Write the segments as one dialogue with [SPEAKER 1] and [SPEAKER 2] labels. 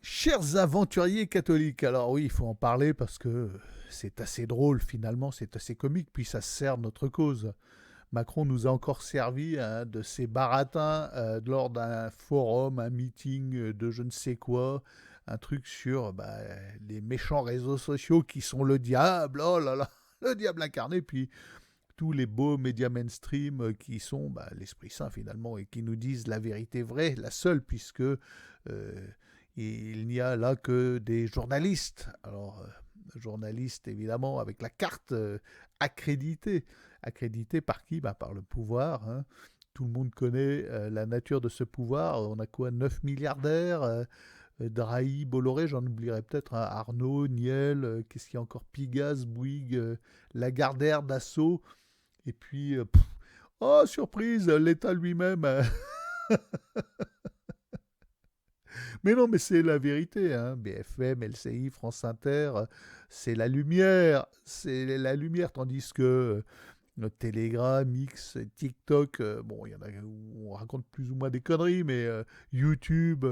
[SPEAKER 1] Chers aventuriers catholiques, alors oui, il faut en parler parce que c'est assez drôle finalement, c'est assez comique, puis ça sert notre cause. Macron nous a encore servi de ses baratins lors d'un forum, un meeting de je ne sais quoi, un truc sur les méchants réseaux sociaux qui sont le diable, oh là là, le diable incarné, puis tous les beaux médias mainstream qui sont l'Esprit Saint finalement et qui nous disent la vérité vraie, la seule, puisque il n'y a là que des journalistes. Alors, journalistes évidemment avec la carte accréditée. Accréditée par qui? Par le pouvoir. Hein. Tout le monde connaît la nature de ce pouvoir. On a quoi? 9 milliardaires Drahi, Bolloré, j'en oublierai peut-être, hein, Arnaud, Niel, qu'est-ce qu'il y a encore? Pigasse, Bouygues, Lagardère, Dassault. Et puis, oh, surprise, l'État lui-même. Mais non, mais c'est la vérité. Hein. BFM, LCI, France Inter, c'est la lumière. Tandis que Telegram, X, TikTok, bon, il y en a où on raconte plus ou moins des conneries, mais YouTube,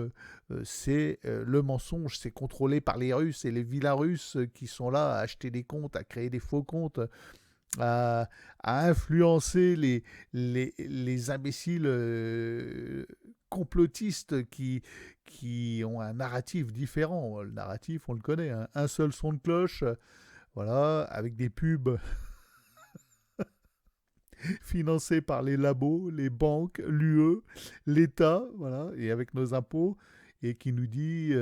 [SPEAKER 1] c'est le mensonge. C'est contrôlé par les Russes et les villas russes qui sont là à acheter des comptes, à créer des faux comptes, à, à influencer les imbéciles complotistes qui ont un narratif différent. Le narratif, on le connaît, hein. Un seul son de cloche, voilà, avec des pubs financés par les labos, les banques, l'UE, l'État, voilà, et avec nos impôts, et qui nous dit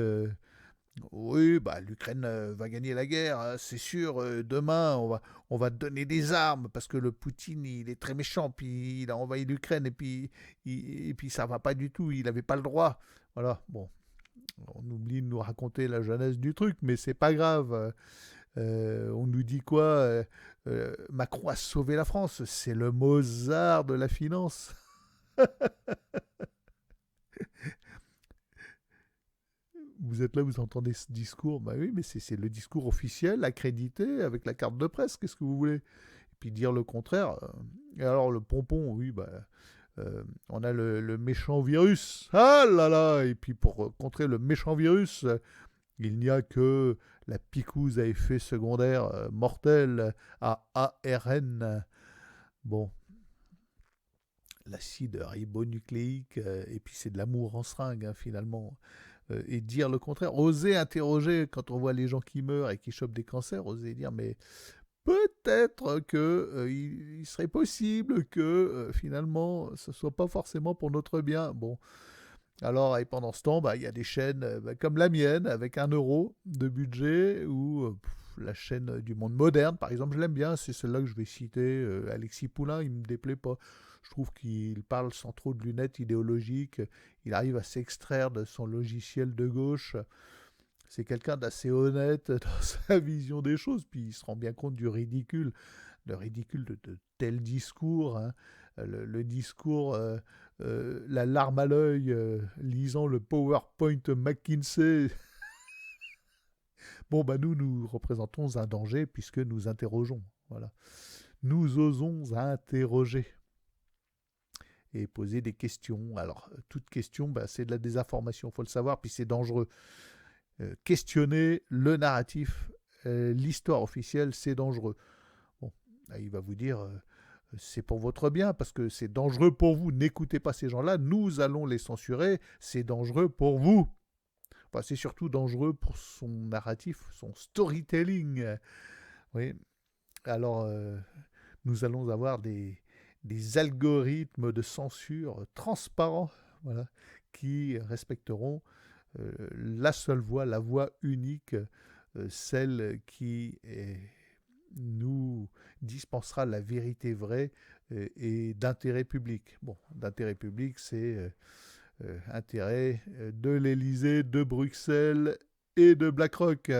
[SPEAKER 1] oui, l'Ukraine va gagner la guerre, hein, c'est sûr. Demain, on va donner des armes parce que le Poutine, il est très méchant. Puis il a envahi l'Ukraine et puis ça va pas du tout. Il n'avait pas le droit. Voilà. Bon, on oublie de nous raconter la jeunesse du truc, mais c'est pas grave. On nous dit quoi? Macron a sauvé la France. C'est le Mozart de la finance. Vous êtes là, vous entendez ce discours. Bah oui, mais c'est le discours officiel, accrédité, avec la carte de presse. Qu'est-ce que vous voulez? Et puis dire le contraire. Et alors le pompon, oui, on a le méchant virus. Ah là là! Et puis pour contrer le méchant virus, il n'y a que la picouse à effet secondaire mortel à ARN. Bon, l'acide ribonucléique, et puis c'est de l'amour en seringue, hein, finalement. Et dire le contraire, oser interroger quand on voit les gens qui meurent et qui chopent des cancers, oser dire mais peut-être que il serait possible que finalement ce soit pas forcément pour notre bien. Bon, alors et pendant ce temps, il y a des chaînes comme la mienne avec 1 euro de budget ou la chaîne du Monde Moderne, par exemple, je l'aime bien, c'est celle-là que je vais citer. Alexis Poulain, il me déplaît pas. Je trouve qu'il parle sans trop de lunettes idéologiques. Il arrive à s'extraire de son logiciel de gauche. C'est quelqu'un d'assez honnête dans sa vision des choses. Puis il se rend bien compte du ridicule, le ridicule de tels discours. Hein. Le discours, la larme à l'œil, lisant le PowerPoint McKinsey. Bon, nous représentons un danger puisque nous interrogeons. Voilà. Nous osons interroger et poser des questions. Alors, toute question, c'est de la désinformation, il faut le savoir, puis c'est dangereux. Questionner le narratif, l'histoire officielle, c'est dangereux. Bon, là, il va vous dire, c'est pour votre bien, parce que c'est dangereux pour vous. N'écoutez pas ces gens-là, nous allons les censurer, c'est dangereux pour vous. Enfin, c'est surtout dangereux pour son narratif, son storytelling. Oui. Alors, nous allons avoir des algorithmes de censure transparents, voilà, qui respecteront la seule voie, la voie unique, celle qui nous dispensera la vérité vraie et d'intérêt public. Bon, d'intérêt public, c'est intérêt de l'Élysée, de Bruxelles et de BlackRock.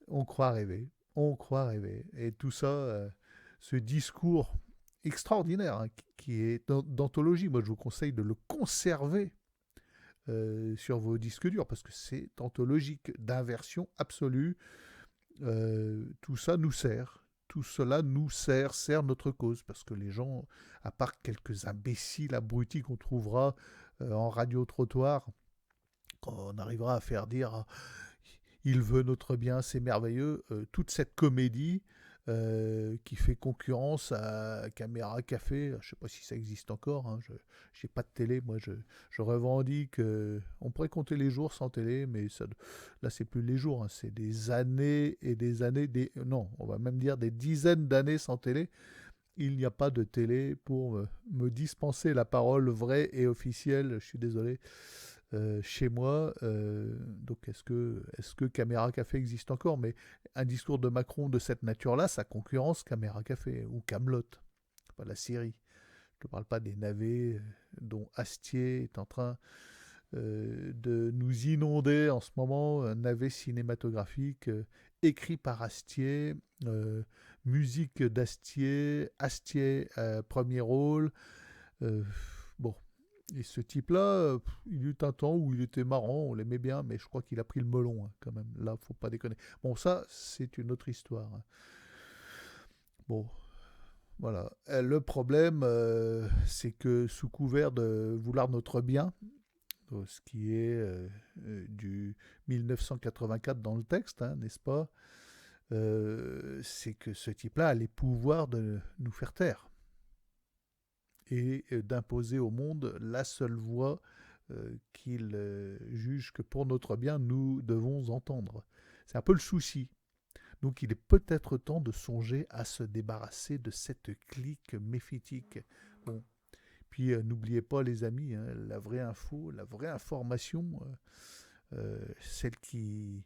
[SPEAKER 1] On croit rêver, on croit rêver. Et tout ça, ce discours extraordinaire hein, qui est d'anthologie, moi je vous conseille de le conserver sur vos disques durs parce que c'est anthologique d'inversion absolue. Tout ça nous sert. Tout cela nous sert notre cause parce que les gens, à part quelques imbéciles abrutis qu'on trouvera en radio-trottoir, quand on arrivera à faire dire il veut notre bien, c'est merveilleux, toute cette comédie qui fait concurrence à Caméra Café, je ne sais pas si ça existe encore, hein, je n'ai pas de télé, moi je revendique, on pourrait compter les jours sans télé, mais ça, là c'est plus les jours, hein, c'est des années et des années, non, on va même dire des dizaines d'années sans télé. Il n'y a pas de télé pour me dispenser la parole vraie et officielle, je suis désolé, chez moi. Donc est-ce que Caméra Café existe encore? Mais un discours de Macron de cette nature-là, ça concurrence Caméra Café ou Camelot, pas la série. Je ne parle pas des navets dont Astier est en train de nous inonder en ce moment, un navet cinématographique écrit par Astier, musique d'Astier, Astier premier rôle. Bon, et ce type-là, il eut un temps où il était marrant, on l'aimait bien, mais je crois qu'il a pris le melon, hein, quand même. Là, faut pas déconner. Bon, ça, c'est une autre histoire, hein. Bon, voilà. Le problème, c'est que sous couvert de vouloir notre bien, ce qui est du 1984 dans le texte, hein, n'est-ce pas, c'est que ce type-là a les pouvoirs de nous faire taire et d'imposer au monde la seule voix qu'il juge que pour notre bien nous devons entendre. C'est un peu le souci. Donc il est peut-être temps de songer à se débarrasser de cette clique méphitique. Bon. Puis n'oubliez pas les amis, hein, la vraie info, la vraie information, celle qui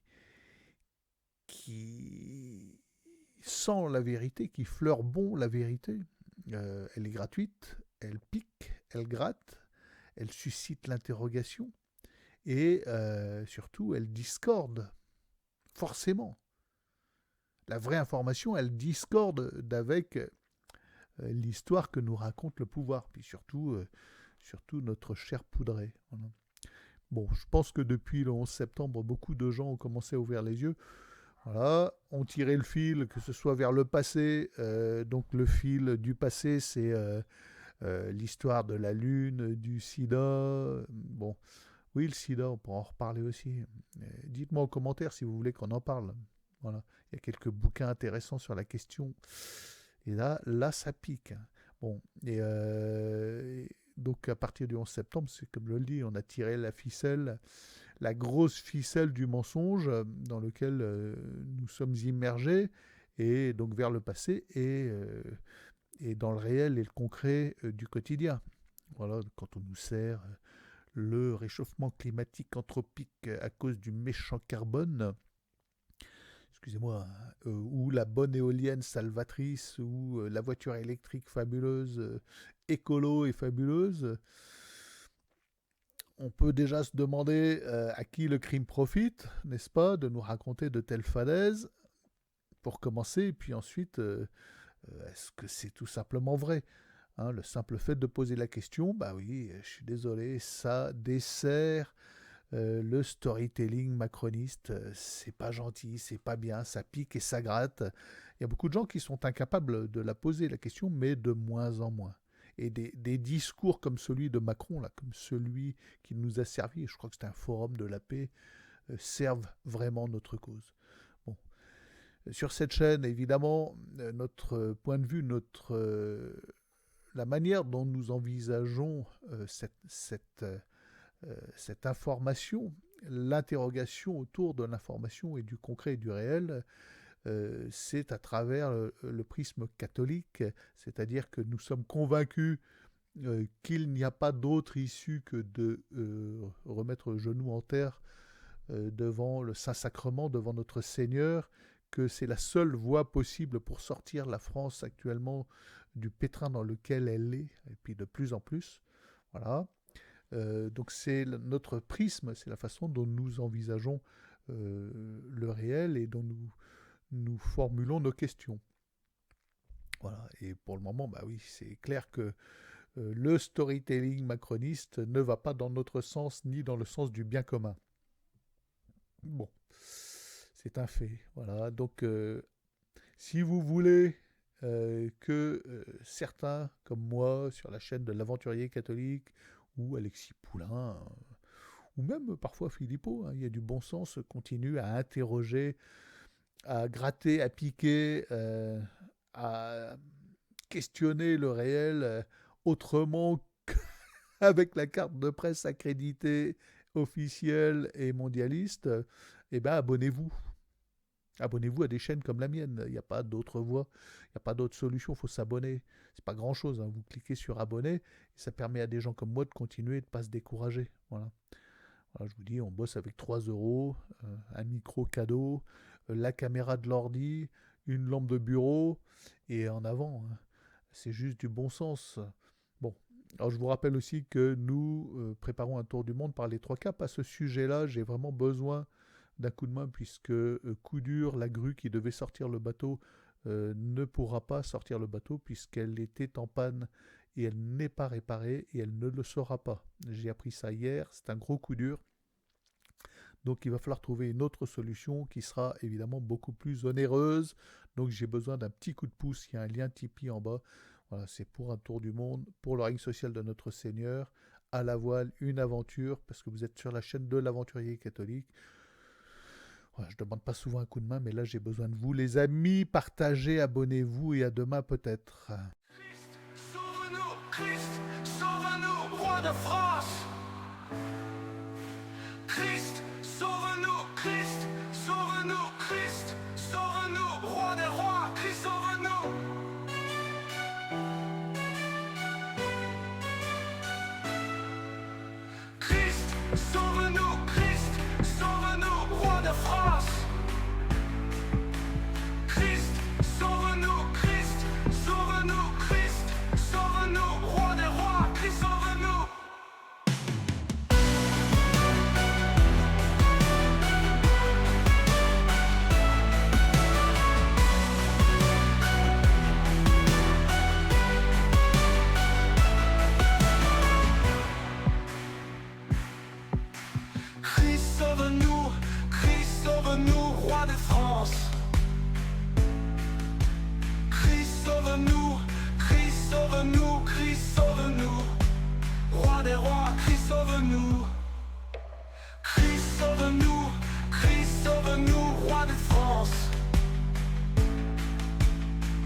[SPEAKER 1] sent la vérité, qui fleure bon la vérité, elle est gratuite, elle pique, elle gratte, elle suscite l'interrogation et surtout elle discorde, forcément. La vraie information, elle discorde d'avec l'histoire que nous raconte le pouvoir, puis surtout notre cher Poudré. Voilà. Bon, je pense que depuis le 11 septembre, beaucoup de gens ont commencé à ouvrir les yeux. Voilà, on tirait le fil, que ce soit vers le passé. Donc le fil du passé, c'est l'histoire de la Lune, du sida. Bon, oui, le sida, on pourra en reparler aussi. Dites-moi en commentaire si vous voulez qu'on en parle. Voilà, il y a quelques bouquins intéressants sur la question. Et là ça pique. Bon, et donc à partir du 11 septembre, c'est comme je le dis, on a tiré la ficelle, la grosse ficelle du mensonge dans lequel nous sommes immergés, et donc vers le passé et dans le réel et le concret du quotidien. Voilà, quand on nous sert le réchauffement climatique anthropique à cause du méchant carbone, excusez-moi, ou la bonne éolienne salvatrice, ou la voiture électrique fabuleuse, écolo et fabuleuse, on peut déjà se demander à qui le crime profite, n'est-ce pas, de nous raconter de telles falaises, pour commencer, et puis ensuite, est-ce que c'est tout simplement vrai, hein, le simple fait de poser la question, bah oui, je suis désolé, ça dessert le storytelling macroniste, c'est pas gentil, c'est pas bien, ça pique et ça gratte. Il y a beaucoup de gens qui sont incapables de la poser, la question, mais de moins en moins. Et des discours comme celui de Macron, là, comme celui qui nous a servi, je crois que c'est un forum de la paix, servent vraiment notre cause. Bon. Sur cette chaîne, évidemment, notre point de vue, la manière dont nous envisageons cette information, l'interrogation autour de l'information et du concret et du réel, c'est à travers le prisme catholique, c'est-à-dire que nous sommes convaincus qu'il n'y a pas d'autre issue que de remettre le genou en terre devant le Saint-Sacrement, devant notre Seigneur, que c'est la seule voie possible pour sortir la France actuellement du pétrin dans lequel elle est, et puis de plus en plus. Voilà. Donc c'est notre prisme, c'est la façon dont nous envisageons le réel et dont nous formulons nos questions. Voilà. Et pour le moment, bah oui, c'est clair que le storytelling macroniste ne va pas dans notre sens ni dans le sens du bien commun. Bon, c'est un fait. Voilà. Donc si vous voulez que certains, comme moi, sur la chaîne de l'Aventurier catholique, ou Alexis Poulain, ou même parfois Philippot, hein, il y a du bon sens, continue à interroger, à gratter, à piquer, à questionner le réel autrement qu'avec la carte de presse accréditée, officielle et mondialiste, eh ben abonnez-vous. Abonnez-vous à des chaînes comme la mienne. Il n'y a pas d'autre voie, il n'y a pas d'autre solution. Il faut s'abonner. C'est pas grand-chose, hein. Vous cliquez sur abonner et ça permet à des gens comme moi de continuer et de ne pas se décourager. Voilà. Voilà, je vous dis, on bosse avec 3 euros, un micro cadeau, la caméra de l'ordi, une lampe de bureau et en avant, hein. C'est juste du bon sens. Bon, alors je vous rappelle aussi que nous préparons un tour du monde par les 3 caps. À ce sujet-là, j'ai vraiment besoin d'un coup de main puisque coup dur, la grue qui devait sortir le bateau ne pourra pas sortir le bateau puisqu'elle était en panne et elle n'est pas réparée et elle ne le sera pas. J'ai appris ça hier, c'est un gros coup dur. Donc il va falloir trouver une autre solution qui sera évidemment beaucoup plus onéreuse. Donc j'ai besoin d'un petit coup de pouce, il y a un lien Tipeee en bas. Voilà, c'est pour un tour du monde, pour le règne social de notre Seigneur, à la voile, une aventure, parce que vous êtes sur la chaîne de l'aventurier catholique. Voilà, je ne demande pas souvent un coup de main, mais là j'ai besoin de vous, les amis. Partagez, abonnez-vous et à demain peut-être.
[SPEAKER 2] Christ, sauve-nous, Christ, sauve-nous, roi de France. Christ, sauve-nous, Christ, sauve-nous, Christ, sauve-nous, roi des rois, Christ, sauve-nous. Christ, sauve-nous, Christ, sauve-nous, roi de France. Christ, sauve-nous, Christ, sauve-nous, Christ, sauve-nous, roi des rois, Christ, sauve-nous. Christ, sauve-nous, Christ, sauve-nous, roi de France. Christ, sauve-nous, Christ, sauve-nous, Christ, sauve-nous, roi des rois, Christ, sauve-nous. Christ, sauve-nous, Christ, sauve-nous, roi de France.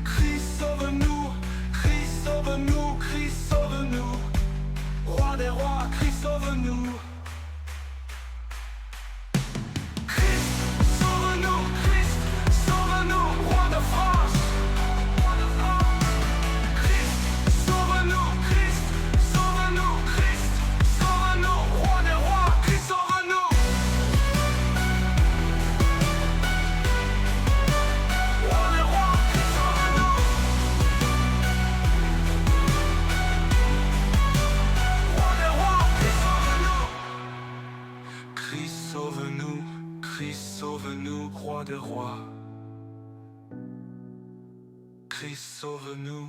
[SPEAKER 2] Christ, sauve-nous, Christ, sauve-nous, Christ, sauve-nous, roi des rois, Christ, sauve-nous. Christ, sauve-nous, Christ, sauve-nous, roi de France. Christ, sauve-nous, Christ, sauve-nous, Christ, sauve-nous, roi des rois, Christ, sauve-nous. Roi des rois, Christ, sauve-nous. Roi des rois, Christ, sauve-nous. Christ, sauve-nous, Christ, sauve-nous, roi des rois. Christ, sauve-nous.